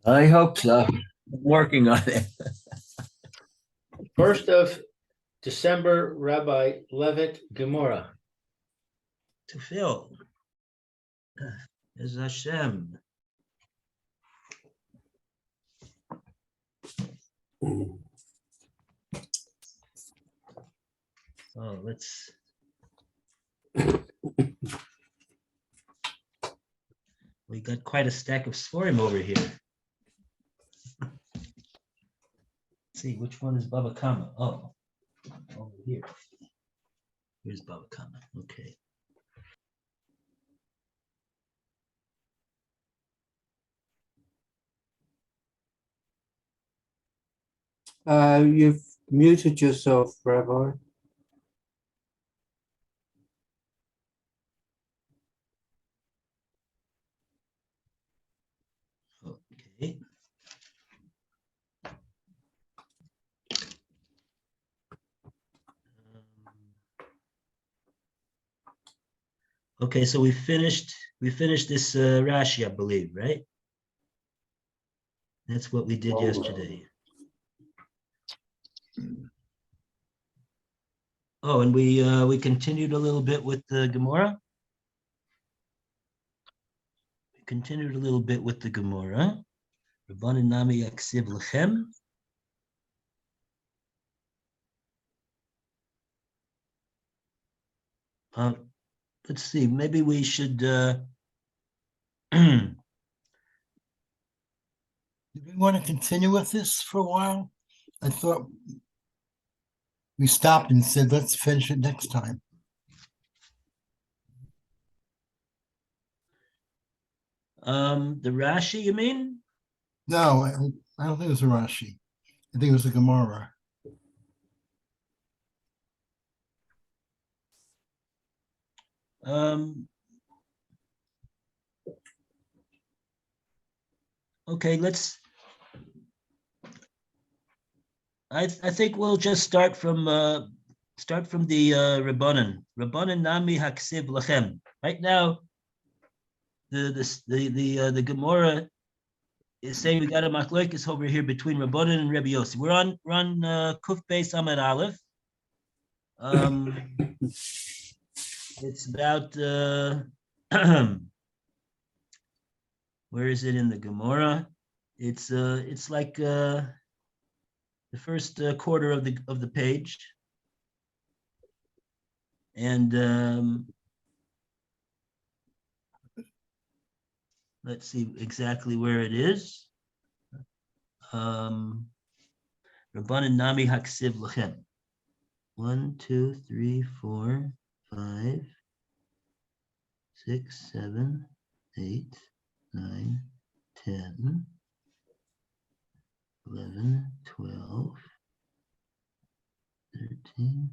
I hope so. I'm working on it. 1st of December, Rabbi Levitt, Gemora. To fill. Is Hashem. Oh, let's. We got quite a stack of Sforim over here. Let's see, which one is Bava Kama? Oh, over here. Here's Bava Kama. Okay. You've muted yourself, Rabbi. Okay. Okay, so we finished this Rashi, I believe, right? That's what we did yesterday. Oh, and we continued a little bit with the Gemora. We continued a little bit with the Gemora. Rabbanan nami yaksiv lechem. Let's see, maybe we should Do we want to continue with this for a while? I thought we stopped and said, let's finish it next time. the Rashi, you mean? No, I don't think it was a Rashi. I think it was a Gemara. Okay, I think we'll just start from the Rabbanan. Rabbanan nami haksiv lachem. Right now, the Gemara is saying we got a machlokes over here between Rabbanan and Rebbe Yossi. We're on Kuf Beis Amud Aleph. It's about where is it in the Gemara? It's like the first quarter of the page, and let's see exactly where it is. Rabbanan nami haksiv lachem. 1, 2, 3, 4, 5, 6, 7, 8, 9, 10, 11, 12, 13.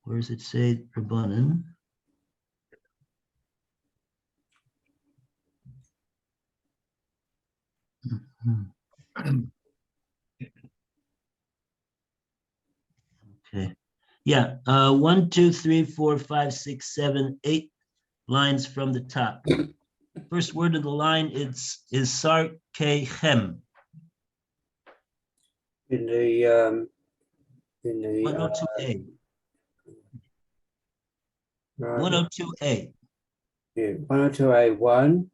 Where does it say Rabbanan? Okay. Yeah. 1, 2, 3, 4, 5, 6, 7, 8 lines from the top. First word of the line is sar ke chem. In the 102A. 102A. 102A1,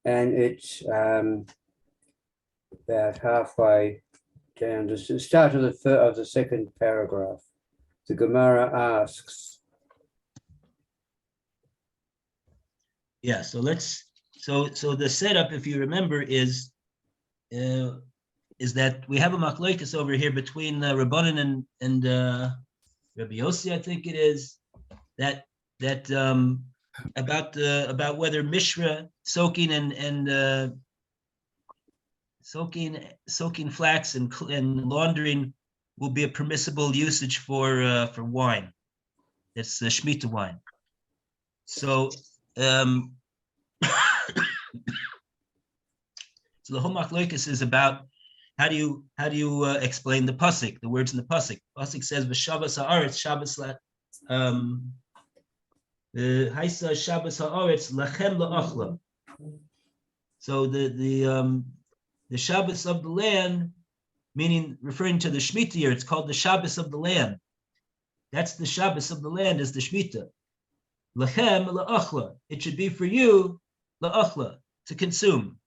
and it's about halfway down to the start of the second paragraph. The Gemara asks. Yeah, so the setup, if you remember, is that we have a machlokes over here between Rabbanan and Rabbi Yossi, I think it is, that about whether mishra soaking and soaking flax and laundering will be a permissible usage for wine. It's the Shemitah wine. So so the whole machlokes is about how do you explain the pasuk, the words in the pasuk. Pasuk says v'Shabbos haaretz, Shabbos Haisa Shabbos haaretz lachem la'achla. So the Shabbos of the land, meaning referring to the Shemitah year, it's called the Shabbos of the land. That's the Shabbos of the land, is the Shemitah. Lachem la'achla. It should be for you, la'achla, to consume.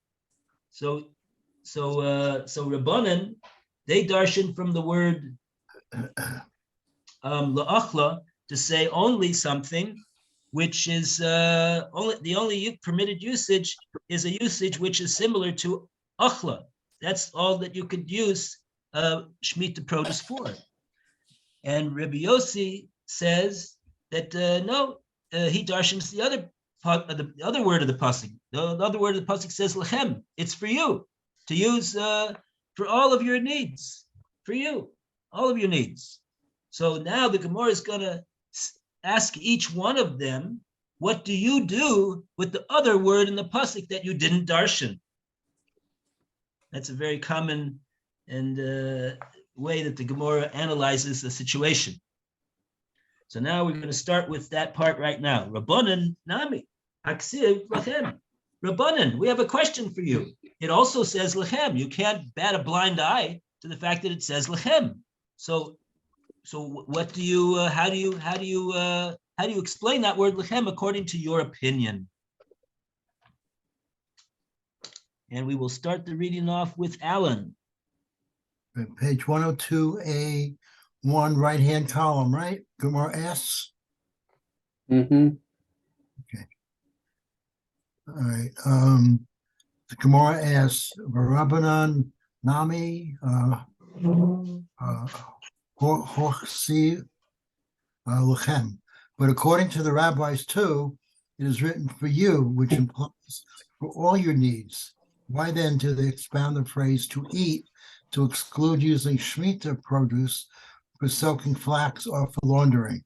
So Rabbanan, they darshan from the word la'achla to say only something which is only permitted usage is a usage which is similar to achla. That's all that you could use Shemitah produce for. And Rabbi Yossi says that no, he darshans the other part of the other word of the pasuk. The other word of the pasuk says lechem. It's for you to use for all of your needs. For you, all of your needs. So now the Gemara is going to ask each one of them, what do you do with the other word in the pasuk that you didn't darshan? That's a very common and way that the Gemara analyzes the situation. So now we're going to start with that part right now. Rabbanan nami, aksiv lachem. Rabbanan, we have a question for you. It also says lechem. You can't bat a blind eye to the fact that it says lechem. So what do you? How do you explain that word lechem according to your opinion? And we will start the reading off with Alan. Page 102A, one right-hand column, right? Gemara asks. Mm-hmm. All right. The Gemara asks, Rabbanan nami hochsi lechem. But according to the rabbis too, it is written for you, which implies for all your needs. Why then do they expound the phrase to eat to exclude using Shemitah produce for soaking flax or for laundering?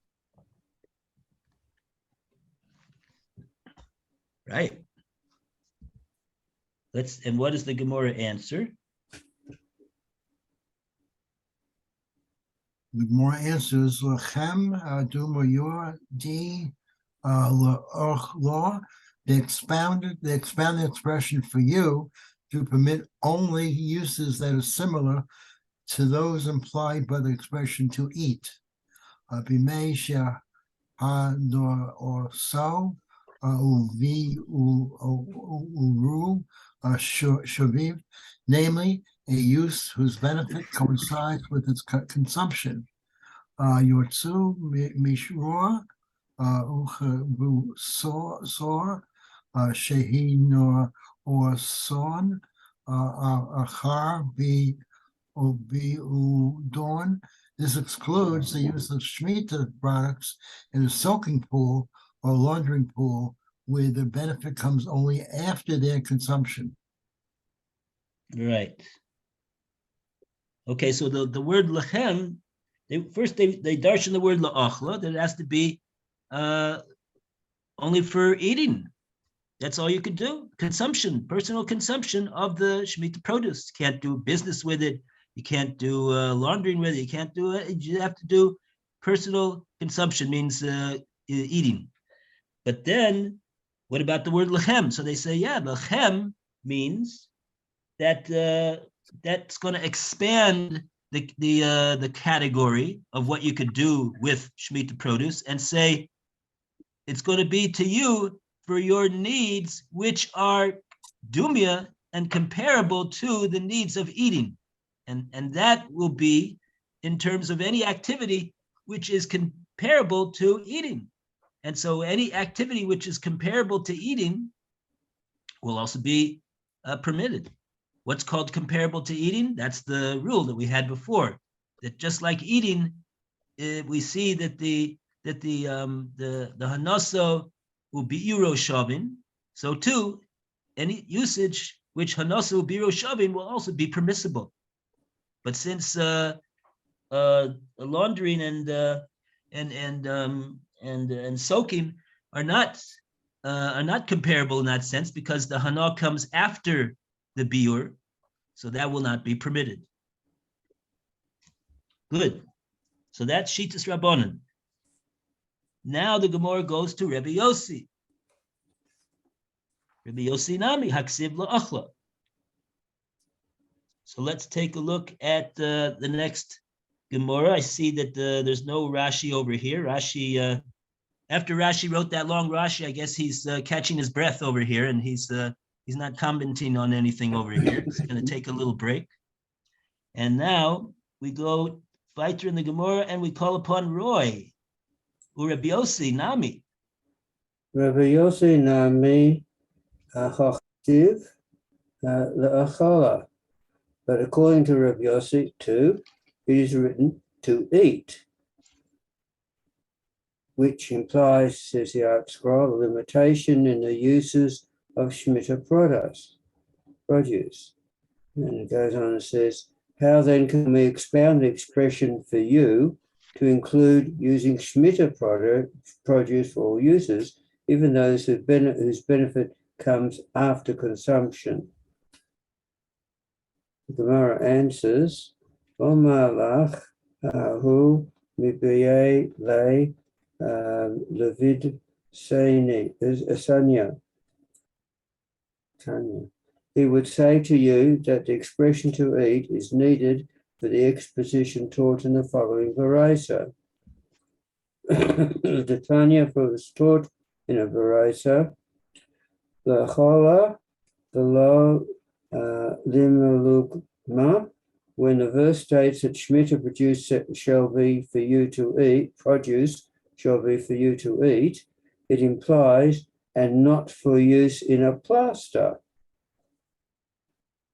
Right. And what does the Gemara answer? The Gemara answers, Lechem dumayur di law. They expound the expression for you to permit only uses that are similar to those implied by the expression to eat. Bimei or so, uvi uru shaviv, namely a use whose benefit coincides with its consumption. Yortzu mishroa sor shehin or son achar bi udon. This excludes the use of Shemitah products in a soaking pool or laundering pool where the benefit comes only after their consumption. Right. Okay, so the word lechem, they darshan the word la'achla, that it has to be only for eating. That's all you could do. Consumption, personal consumption of the Shemitah produce. You can't do business with it. You can't do laundering with it. You can't do it. You have to do personal consumption, means eating. But then, what about the word lechem? So they say, yeah, lechem means that that's going to expand the category of what you could do with Shemitah produce and say it's going to be to you for your needs, which are dumia and comparable to the needs of eating. And that will be in terms of any activity which is comparable to eating. And so any activity which is comparable to eating will also be permitted. What's called comparable to eating? That's the rule that we had before, that just like eating, we see that the hanaso will be iro shavin. So too, any usage which hanaso will be iro shavin will also be permissible. But since laundering and soaking are not comparable in that sense, because the hana comes after the biur, so that will not be permitted. Good. So that's Shitas Rabbanan. Now the Gemara goes to Rebbe Yossi. Rabbi Yossi Nami Haksiv La'achla. So let's take a look at the next Gemara. I see that there's no Rashi over here. Rashi, after Rashi wrote that long Rashi, I guess he's catching his breath over here, and he's not commenting on anything over here. He's going to take a little break. And now we go weiter in the Gemara, and we call upon Roy, Rabbi Yossi Nami. Rabbi Yossi Nami Hachtiv Le'achala. But according to Rabbi Yossi, too, it is written to eat, which implies, says the Art Scroll, a limitation in the uses of Shemitah produce. And it goes on and says, how then can we expound the expression for you to include using Shemitah produce for all users, even those whose benefit comes after consumption? The Gemara answers, Omalach hu mibiye le Levitt Sanya. He would say to you that the expression to eat is needed for the exposition taught in the following Varisa. The Tanya was taught in a Varisa, L'chola v'lo limalugma, when the verse states that Shemitah produce shall be for you to eat, produce shall be for you to eat, it implies and not for use in a plaster.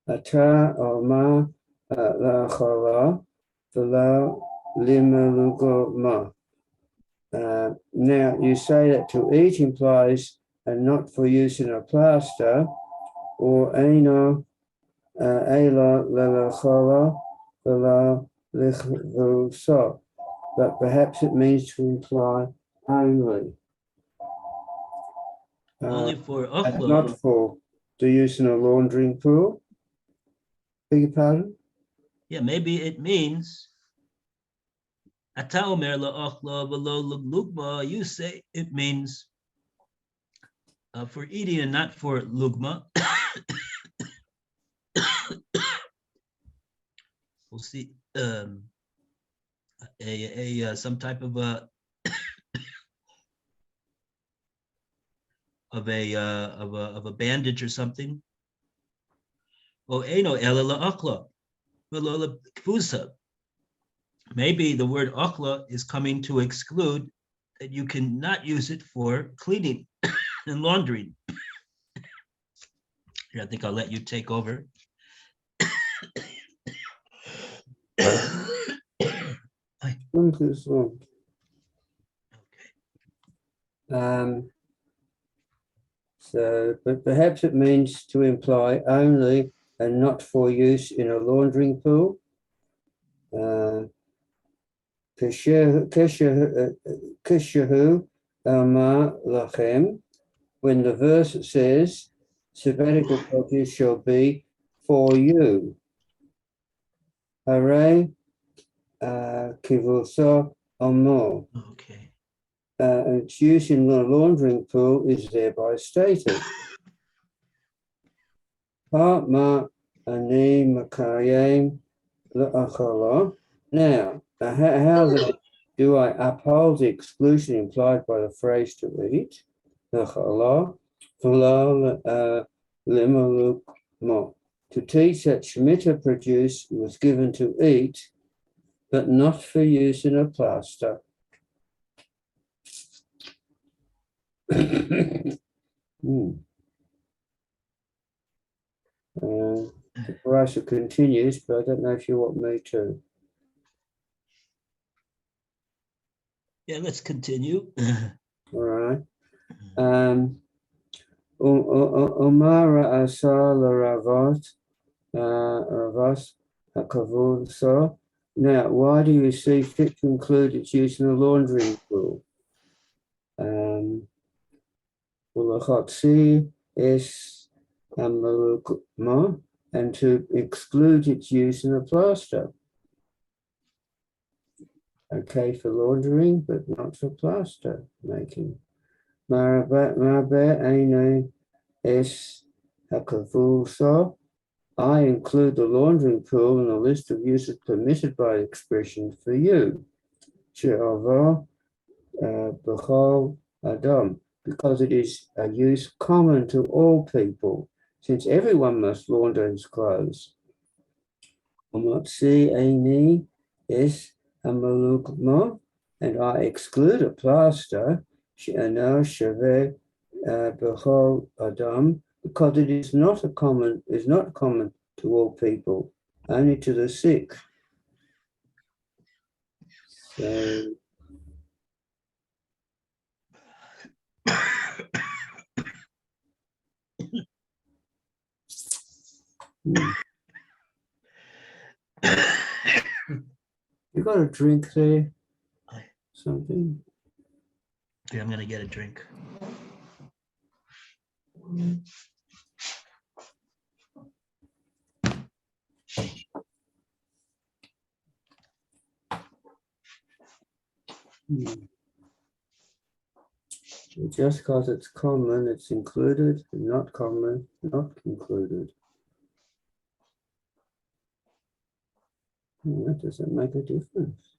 Ata oma la'achala v'la limalugma. Now you say that to eat implies and not for use in a plaster, or eino ela lelachala v'la lichvusa, but perhaps it means to imply only. Only for And Ochla. not for the use in a laundering pool. Beg your pardon? Yeah, maybe it means Ata omer la'achla v'lo lugma. You say it means for eating and not for lugma. We'll see some type of a bandage or something. Oh, eno ela la'achla v'lo la'kfusa. Maybe the word achla is coming to exclude that you cannot use it for cleaning and laundering. Here, I think I'll let you take over. So, but perhaps it means to imply only and not for use in a laundering pool. Keshahu Alma Lachem, when the verse says sabbatical produce shall be for you. Hare Kivusa Amo. Okay. Its use in the laundering pool is thereby stated. Ma ani makayim la'achala. Now, how then do I uphold the exclusion implied by the phrase to eat? La'achala v'la limalukma. To teach that Shemitah produce was given to eat, but not for use in a plaster. The Parasha continues, but I don't know if you want me to. Yeah, let's continue. All right. Umara asar ravas hakavul sa. Now, why do you see fit to include its use in the laundering pool? Ulachatzi es amalukma, and to exclude its use in a plaster. Okay for laundering, but not for plaster making. Marbe aine es hakavuso. I include the laundering pool in the list of uses permitted by the expression for you. She'ava b'chol adam, because it is a use common to all people, since everyone must launder his clothes. Omotzi eini es amalugma, and I exclude a plaster, she'ano sheve b'chol adam, because it is not common to all people, only to the sick. So you got a drink there? Something? Okay, I'm gonna get a drink. Just because it's common, it's included, and not common, not included. That doesn't make a difference.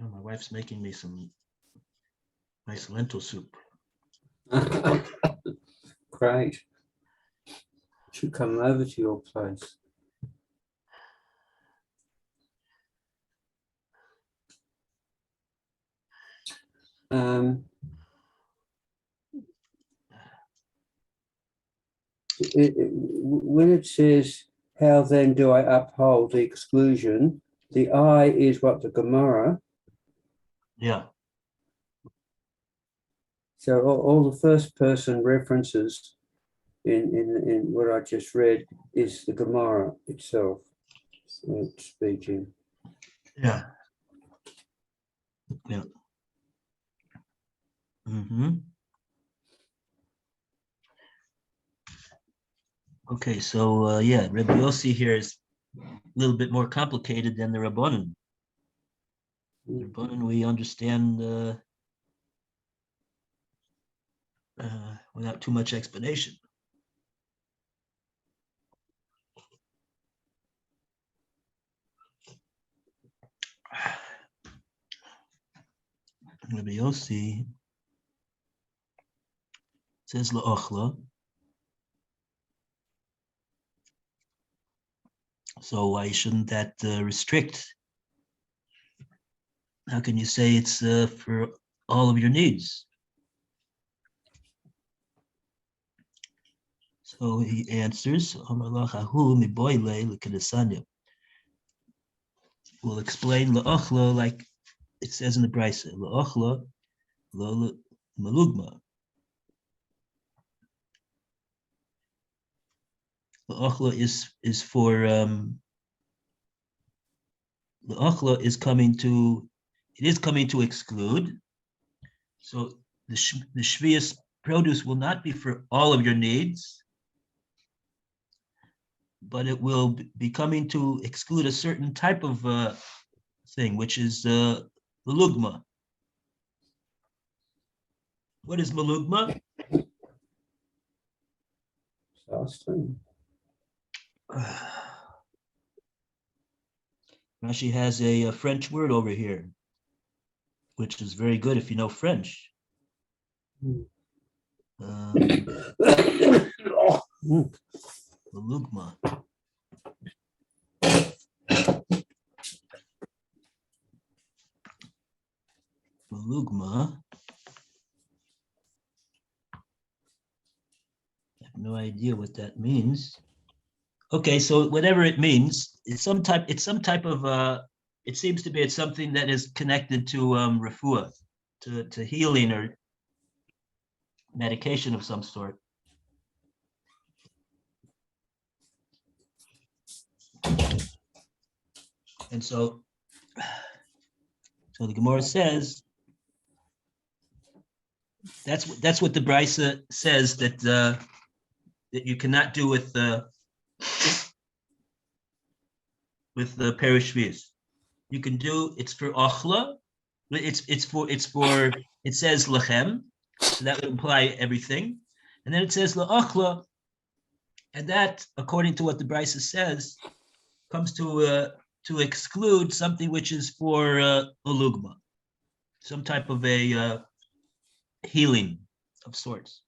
Oh, my wife's making me some nice lentil soup. Great. Should come over to your place. When it says, how then do I uphold the exclusion? The I is what, the Gemora. Yeah. So all the first person references in what I just read is the Gemara itself speaking. Yeah. Yeah. Mm-hmm. Okay, so yeah, Rebbe Yossi here is a little bit more complicated than the Rabbanan. The Rabbanan we understand without too much explanation. Rebbe Yossi says la'ochla. So why shouldn't that restrict? How can you say it's for all of your needs? So he answers, we'll explain la'achla like it says in the Brisa, la'achla lo malugma. La'achla is for la'achla is coming to, it is coming to exclude. So the shvius produce will not be for all of your needs, but it will be coming to exclude a certain type of thing, which is malugma. What is malugma? Austin. Rashi has a French word over here, which is very good if you know French. Malugma. Malugma. I have no idea what that means. Okay, so whatever it means, it's some type of it seems to be it's something that is connected to refuah, to healing or medication of some sort. And so the Gemora says that's what the Brisa says that that you cannot do with the perishvius. You can do, it's for achla, it's for it says lechem, so that would imply everything, and then it says la'achla, and that, according to what the Brisa says, comes to exclude something which is for olugma, some type of a healing of sorts.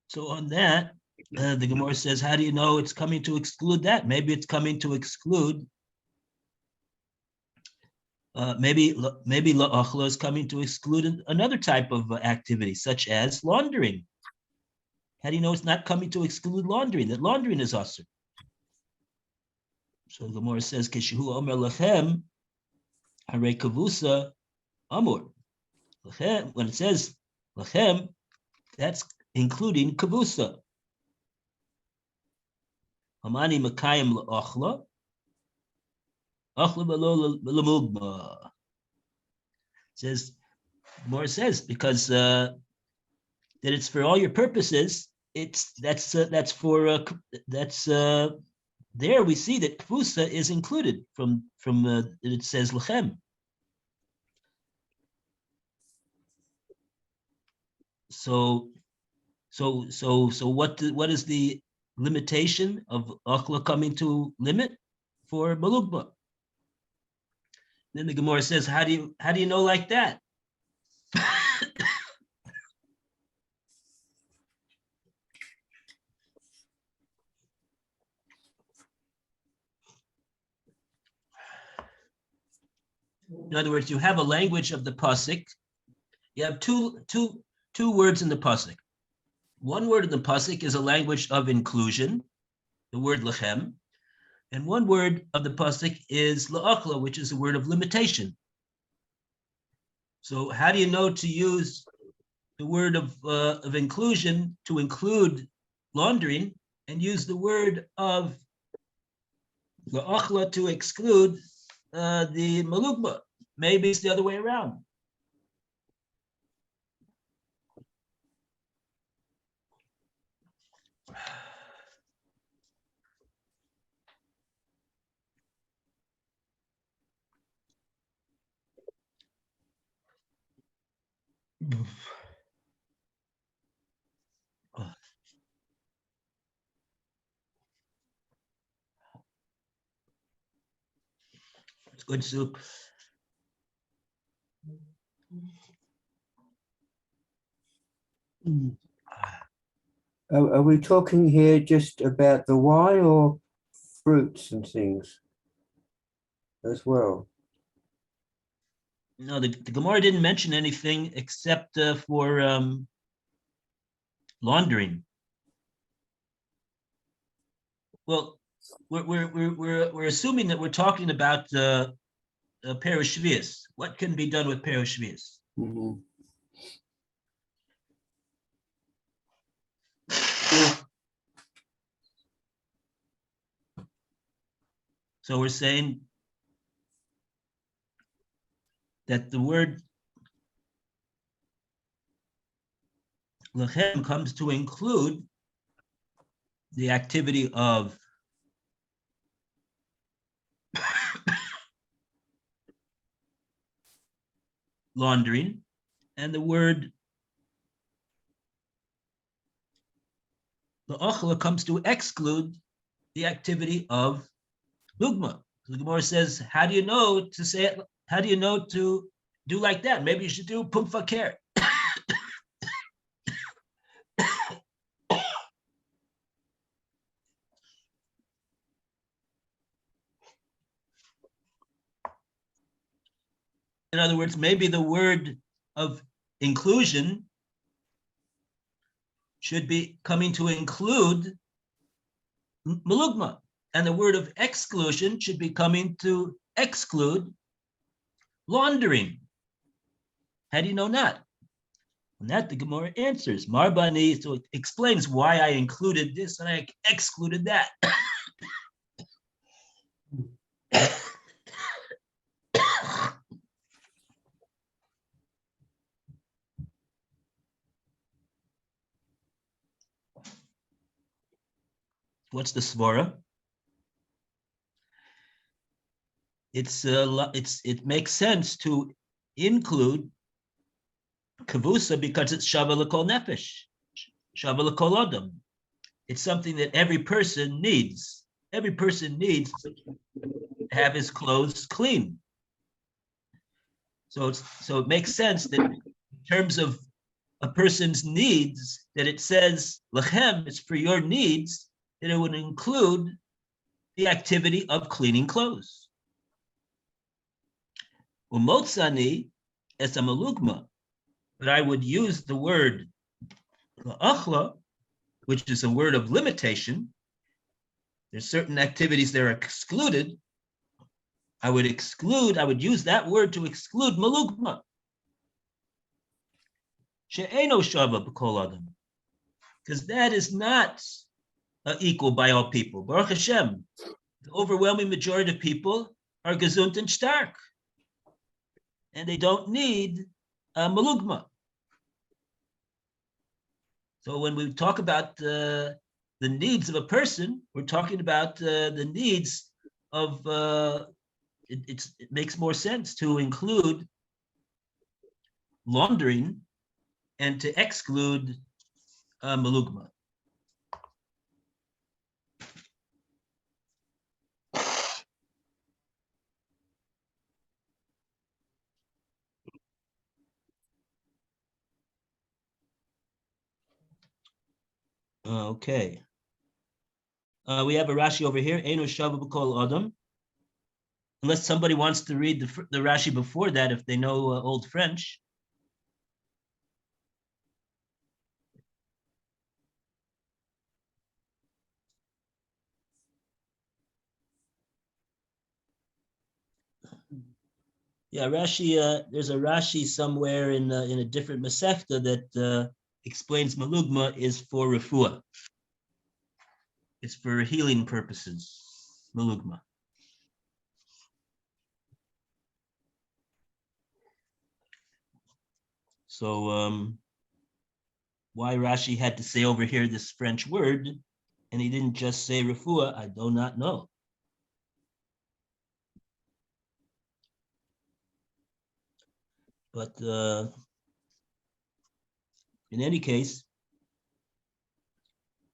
So on that, the Gemara says, how do you know it's coming to exclude that? Maybe it's coming to exclude, maybe la'achla is coming to exclude another type of activity, such as laundering. How do you know it's not coming to exclude laundering, that laundering is asur? So the Gemara says, Keshehu omer lachem, harei kavusa amur. When it says lachem, that's including kavusa. Hamani makayim la'achla, achla v'lo l'mugma. Says, Gemara says, because that it's for all your purposes. That's for there we see that kvusa is included from it says lechem. So what is the limitation of achla coming to limit for malugma? Then the Gemara says, how do you know like that? In other words, you have a language of the pasuk. You have two words in the pasuk. One word in the pasuk is a language of inclusion, the word lechem, and one word of the pasuk is la'achla, which is a word of limitation. So how do you know to use the word of inclusion to include laundering, and use the word of la'achla to exclude the malugma? Maybe it's the other way around. It's good soup. Are we talking here just about the wine or fruits and things as well? No, the Gemara didn't mention anything except for laundering. Well, we're assuming that we're talking about Perishvius. What can be done with Perishvius? Mhm. So we're saying that the word lechem comes to include the activity of laundering, and the word la'achla comes to exclude the activity of lugma. The Gemara says, how do you know to say it? How do you know to do like that? Maybe you should do pumfaker. In other words, maybe the word of inclusion should be coming to include malugma, and the word of exclusion should be coming to exclude laundering. How do you know that? And that the Gemara answers. Marbani, so it explains why I included this and I excluded that. What's the svara? It makes sense to include kavusa because it's shava l'kol nefesh, shava l'kol adam. It's something that every person needs. Every person needs to have his clothes clean. So it makes sense that in terms of a person's needs, that it says lechem, it's for your needs, that it would include the activity of cleaning clothes. Umotzani es a malugma, but I would use the word la'achla, which is a word of limitation. There's certain activities that are excluded. I would use that word to exclude malugma. She'eno shava b'kol adam, because that is not equal by all people. Baruch Hashem, the overwhelming majority of people are gesund and stark, and they don't need malugma. So when we talk about the needs of a person, we're talking about the needs of, it makes more sense to include laundering and to exclude malugma. Okay. We have a Rashi over here. Eino shava b'kol adam. Unless somebody wants to read the Rashi before that, if they know Old French. Yeah, Rashi. There's a Rashi somewhere in a different Masechta that explains malugma is for refuah. It's for healing purposes. Malugma. So why Rashi had to say over here this French word, and he didn't just say refuah, I do not know. But in any case,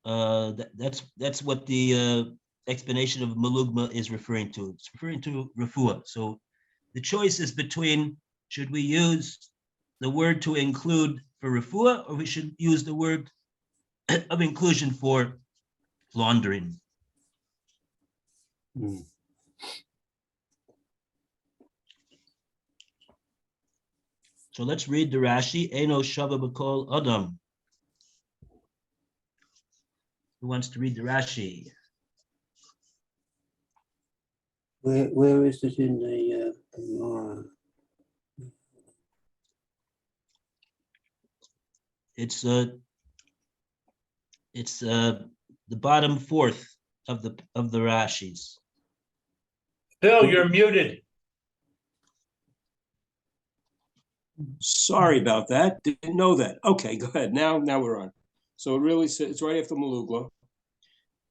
that's what the explanation of malugma is referring to. It's referring to refuah. So the choice is between should we use the word to include for refuah, or we should use the word of inclusion for laundering? Hmm. So let's read the Rashi. Eno shava b'kol adam. Who wants to read the Rashi? Where is it in the Gemara? It's the bottom fourth of the Rashis. Phil, you're muted. Sorry about that. Didn't know that. Okay, go ahead. Now we're on. So it really says it's right after Malugla.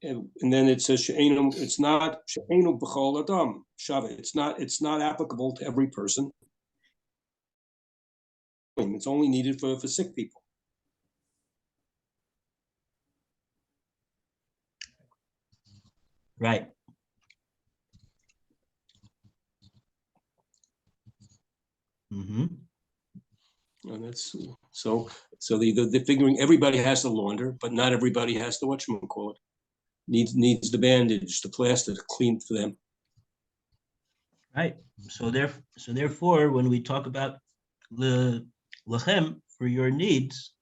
And then it says she'enu, it's not she'enu b'chol adam shava. It's not applicable to every person. It's only needed for sick people. Right. Mm-hmm. And that's so the figuring everybody has to launder, but not everybody has to whatchamacallit. Needs the bandage, the plaster to clean for them. Right. So therefore, when we talk about the lechem for your needs,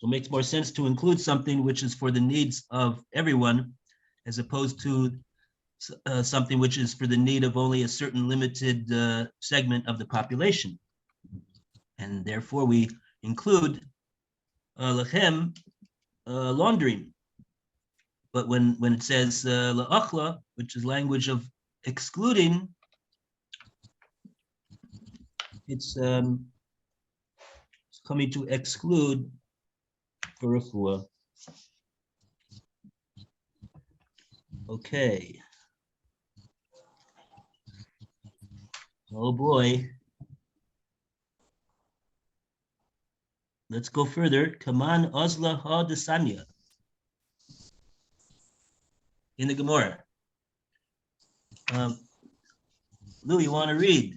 it makes more sense to include something which is for the needs of everyone, as opposed to something which is for the need of only a certain limited segment of the population. And therefore, we include lechem laundering. But when it says la'achla, which is language of excluding, it's coming to exclude for refuah. Okay. Oh boy. Let's go further. Kaman Ozla Ha Desanya. In the Gemora. Lou, you want to read?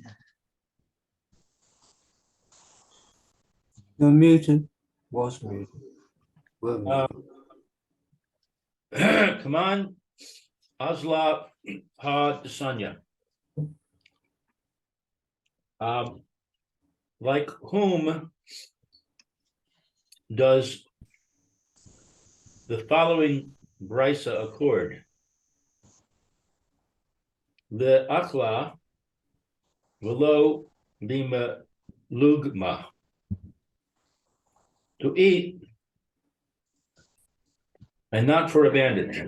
You're muted. Was muted. Were muted. Come on, Asla Ha Desanya. Like whom does the following brisa accord? The akla velo bima lugma, to eat and not for a bandage.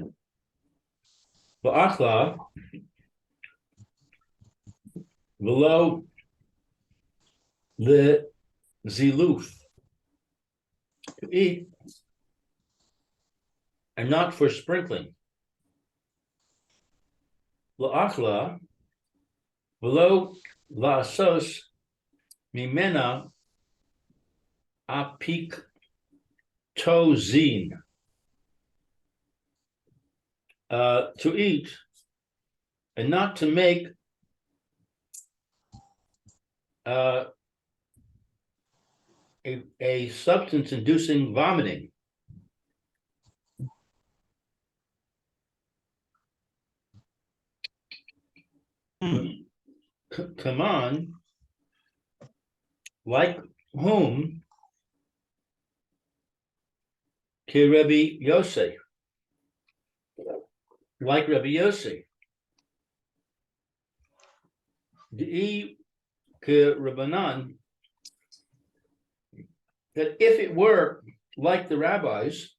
The akla velo the ziluf, to eat and not for sprinkling. La'achla v'lo la'asos mimena apik tozin, to eat and not to make a substance inducing vomiting. Come on, like whom? Ki Rebbe Yossi, like Rebbe Yossi. Di ki Rabbanan, that if it were like the rabbis,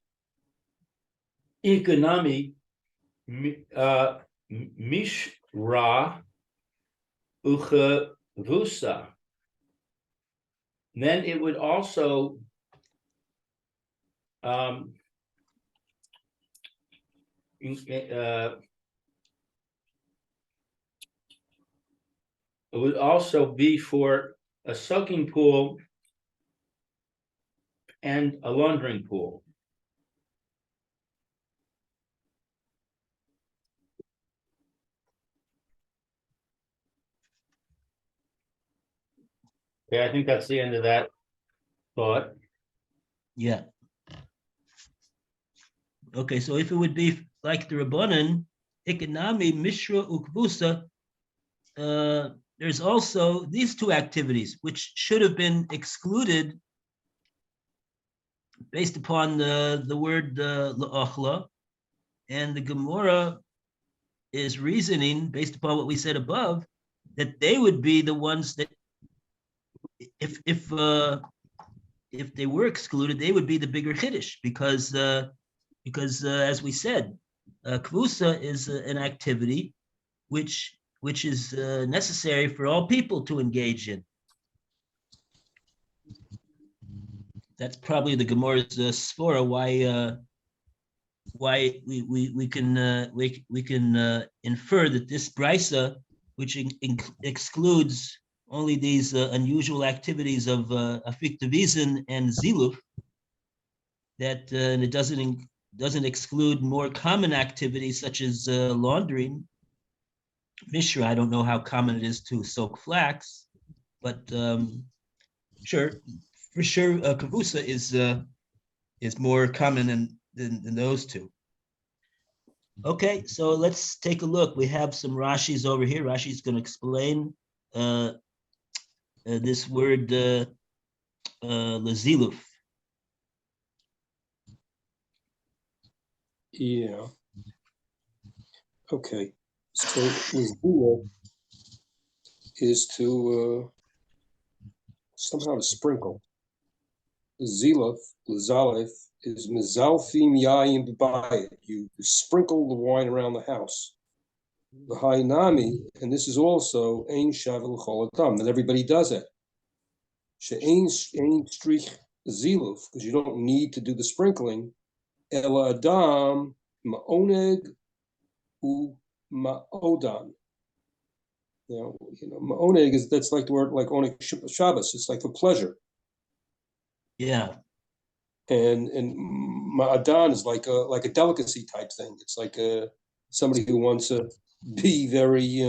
economy mishra uchevusa, then it would also it would also be for a soaking pool and a laundering pool. Okay, I think that's the end of that thought. Yeah. Okay, so if it would be like the Rabbanan, Ikanami, Mishra, Ukbusa, there's also these two activities which should have been excluded based upon the word la'achla, and the Gemora is reasoning based upon what we said above that they would be the ones that if they were excluded, they would be the bigger chiddush because as we said, kvusa is an activity which is necessary for all people to engage in. That's probably the Gemora's svara why we can infer that this brisa, which excludes only these unusual activities of afik devizin and ziluf, that and it doesn't exclude more common activities such as laundering. Mishra, I don't know how common it is to soak flax, but for sure, kavusa is more common than those two. Okay, so let's take a look. We have some Rashis over here. Rashi's going to explain this word laziluf. Yeah. Okay. So laziluf is to somehow to sprinkle. Ziluf, lazalef, is mizalfim yayin b'bayit. You sprinkle the wine around the house. The hainami, and this is also ein shavel chol adam, that everybody does it. She'ein strich ziluf, because you don't need to do the sprinkling. Ela adam ma'oneg u ma'odan. Ma'oneg that's like the word like oneg Shabbos. It's like for pleasure. Yeah. And ma'adan is like a delicacy type thing. It's like somebody who wants to be very,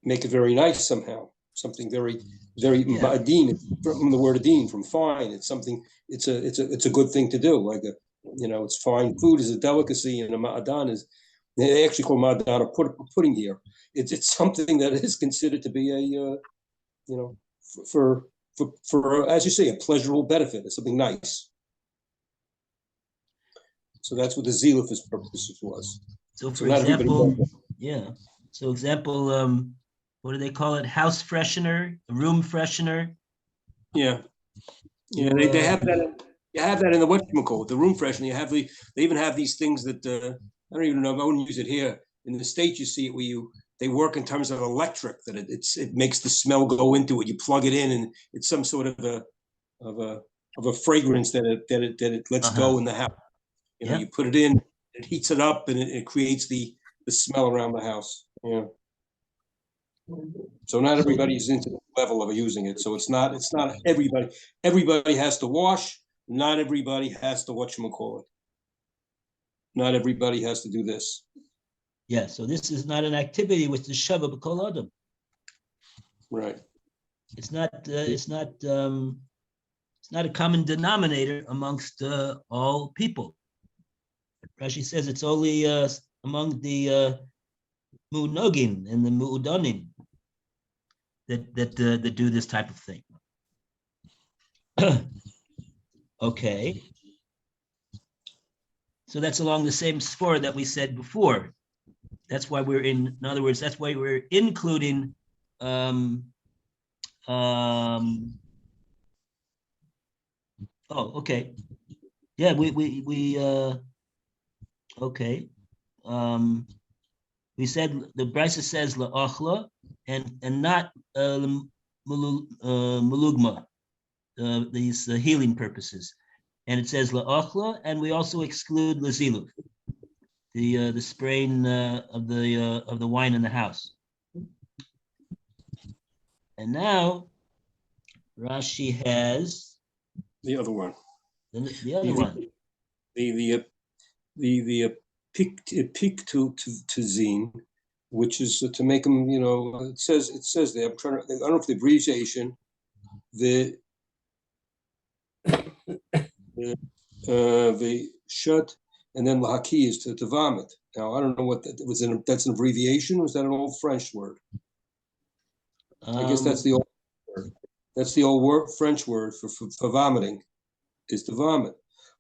make it very nice somehow. Something very ma'adin, from the word adin, from fine. It's something. It's a good thing to do. Like it's fine. Food is a delicacy, and a ma'adan is. They actually call ma'adan a pudding here. It's something that is considered to be a for as you say, a pleasurable benefit. It's something nice. So that's what the ziluf's purpose was. So for example, yeah. So example, what do they call it? House freshener, room freshener. Yeah. Yeah, they have that. You have that in the whatchamacallit, the room freshener. They even have these things that I don't even know. I wouldn't use it here. In the States, you see it where they work in terms of electric, that it makes the smell go into it. You plug it in, and it's some sort of a fragrance that it lets go in the house. You put it in, it heats it up, and it creates the smell around the house. Yeah. So not everybody's into the level of using it. So it's not everybody. Everybody has to wash. Not everybody has to whatchamacallit. Not everybody has to do this. Yeah, so this is not an activity which is shava b'kol adam. Right. It's not a common denominator amongst all people. Rashi says it's only among the mu'nogin and the mu'udanim that do this type of thing. Okay. So that's along the same sphere that we said before. That's why in other words, that's why we're including okay. Yeah, we okay. We said the Brisa says la'achla and not mulugma, these healing purposes, and it says la'achla, and we also exclude laziluf, the spraying of the wine in the house. And now Rashi has the other one. The other one. The peak to zine, which is to make them, it says there, I'm trying to, I don't know if the abbreviation, the shut, and then lahaki is to vomit. Now, I don't know what that was. That's an abbreviation, or is that an old French word? I guess that's the old word. That's the old word, French word for vomiting, is to vomit.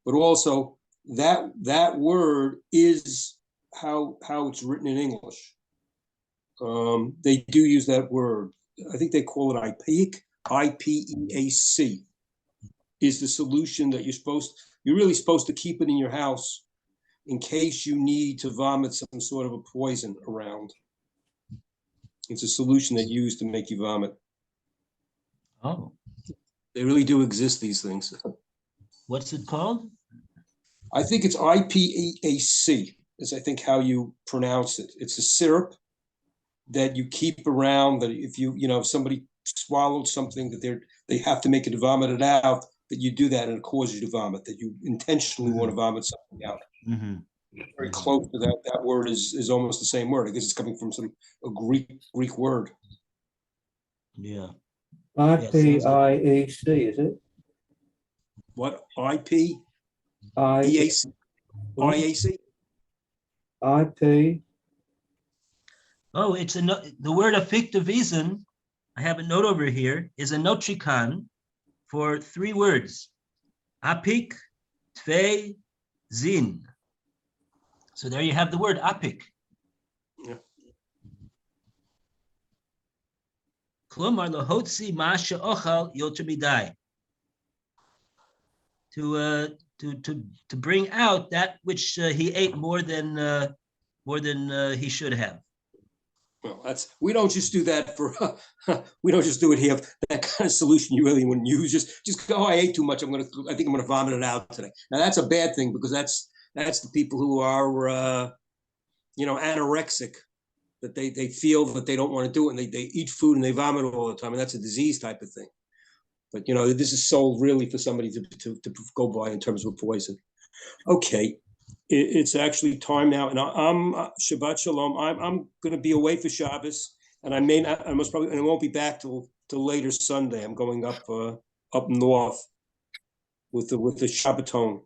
But also that word is how it's written in English. They do use that word. I think they call it IPEAC, IPEAC, is the solution that you're really supposed to keep it in your house in case you need to vomit some sort of a poison around. It's a solution they use to make you vomit. Oh, They really do exist, these things. what's it called? I think it's IPEAC, is I think how you pronounce it. It's a syrup that you keep around, that if if somebody swallowed something that they have to make it vomit it out, that you do that and it causes you to vomit, that you intentionally want to vomit something out. Mm-hmm. Very close to that. That word is almost the same word. I guess it's coming from a Greek word. Yeah. IPIEC, is it? What? IPEAC? I IAC? IP. Oh, it's the word affectivisen. I have a note over here, is a notricon for 3 words. Apik, tve, zin. So there you have the word apik. Yeah. Klomar lahotzi ma she'ochal yoter midai. To bring out that which he ate more than he should have. Well, we don't just do that we don't just do it here. That kind of solution you really wouldn't use. Just go, I ate too much. I think I'm gonna vomit it out today. Now that's a bad thing, because that's the people who are anorexic, that they feel that they don't want to do it, and they eat food and they vomit all the time, and that's a disease type of thing. But this is sold really for somebody to go by in terms of a poison. Okay. It's actually time now, and I'm Shabbat Shalom. I'm going to be away for Shabbos, and I won't be back till later Sunday. I'm going up north with the Shabbaton.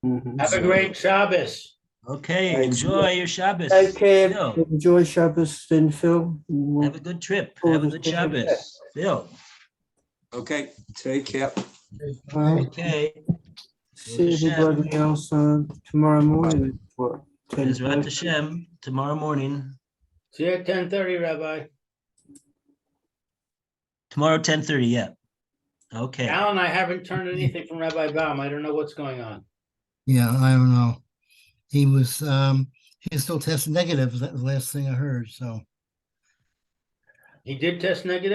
Mhm. Have a great Shabbos. Okay, Thanks. enjoy your Shabbos. Take care. Phil, Enjoy Shabbos, then, Phil. have a good trip. All Have a the good best. Shabbos. Phil, Okay, take care. Well, okay. see everybody else tomorrow morning. What? Bezrat 10:30? Hashem, tomorrow morning. See you at 10:30, Rabbi. Tomorrow, 10:30, yeah. Okay. Alan, I haven't turned anything from Rabbi Baum. I don't know what's going on. Yeah, I don't know. He's still testing negative. That was the last thing I heard. So He did test negative?